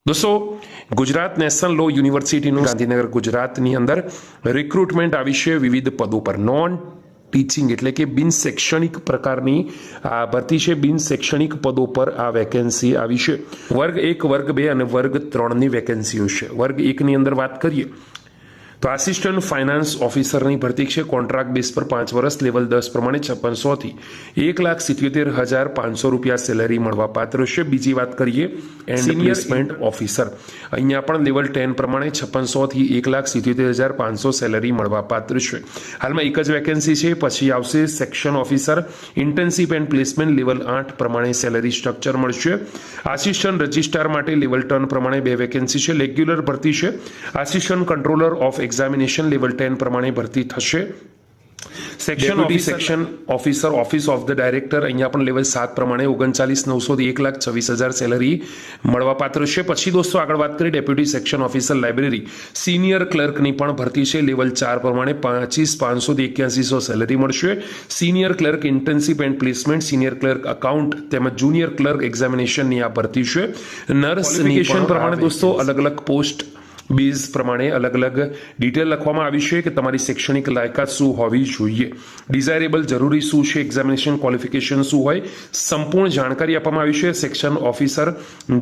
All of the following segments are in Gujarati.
दोस्तों Gujarat national law university Gandhinagar गुजरातनी अंदर रिक्रूटमेंट આવી છે વિવિધ પદો પર નોન ટીચિંગ એટલે કે બિન શૈક્ષણિક પ્રકારની આ ભરતી છે બિન શૈક્ષણિક પદો પર આ વેકેન્સી આવી છે વર્ગ 1 વર્ગ 2 અને વર્ગ 3 ની વેકેન્સીઓ છે વર્ગ 1 ની અંદર વાત કરીએ તો આસિસ્ટન્ટ ફાઇનાન્સ ઓફિસરની ભરતી છે કોન્ટ્રાક્ટ બેઝ પર 5 વર્ષ લેવલ 10 પ્રમાણે 5600 થી 1,77,500 રૂપિયા સેલેરી મળવા પાત્ર છે બીજી વાત કરીએ એન્ડ પ્લેસમેન્ટ ઓફિસર અહીંયા પણ લેવલ 10 પ્રમાણે 5600 થી 1,77,500 સેલેરી મળવા પાત્ર છે હાલમાં એક જ વેકેન્સી છે પછી આવશે section officer internship and placement level 8 પ્રમાણે સેલેરી સ્ટ્રક્ચર મળશે આસિસ્ટન્ટ રજિસ્ટ્રાર માટે લેવલ 10 પ્રમાણે 2 વેકેન્સી છે રેગ્યુલર ભરતી છે assistant controller of examination level 10 પ્રમાણે ભરતી થશે section officer office of the director અહીંયા પણ લેવલ 7 પ્રમાણે 39,900 થી 1,26,000 સેલરી મળવા પાત્ર છે પછી દોસ્તો આગળ વાત કરીએ deputy section officer library senior ક્લર્કની પણ ભરતી છે લેવલ 4 પ્રમાણે 25,500 થી 81,100 સેલરી મળશે senior clerk internship and placement senior clerk account તેમજ જુનિયર ક્લર્ક એક્ઝામિનેશનની આ ભરતી છે નર્સની પ્રમાણે દોસ્તો અલગ અલગ પોસ્ટ બેઝ પ્રમાણે અલગ અલગ ડિટેલ લખવામાં આવી છે કે તમારી શૈક્ષણિક લાયકાત શું હોવી જોઈએ ડિઝાયરેબલ જરૂરી શું છે એક્ઝામિનેશન ક્વોલિફિકેશન શું હોય સંપૂર્ણ જાણકારી આપવામાં આવી છે સેક્શન ઓફિસર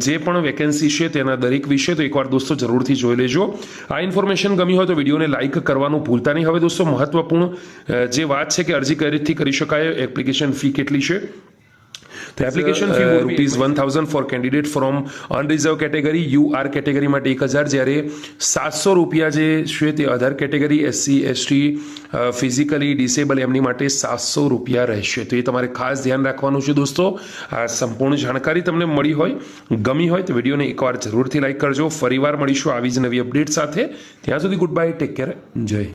જે પણ વેકેન્સી છે તેના દરેક વિશે તો એકવાર દોસ્તો જરૂરથી જોઈ લેજો આ ઇન્ફોર્મેશન ગમી હોય તો વિડીયોને લાઇક કરવાનું ભૂલતા નહીં હવે દોસ્તો મહત્વપૂર્ણ જે વાત છે કે અરજી કઈ રીતથી કરી શકાય એપ્લિકેશન ફી કેટલી છે તો application fee ₹1,000 for candidate from unreserved category UR category માટે 1,000 જ્યારે ₹700 જે છે તે other category SC ST physically disable એમની માટે ₹700 રહેશે તો એ તમારે ખાસ ધ્યાન રાખવાનું છે દોસ્તો આ સંપૂર્ણ જાણકારી તમને મળી હોય ગમી હોય તો વિડીયોને એકવાર જરૂરથી લાઇક કરજો ફરીવાર મળીશું આવી જ નવી અપડેટ સાથે ત્યાં સુધી ગુડ બાય ટેક કેર જય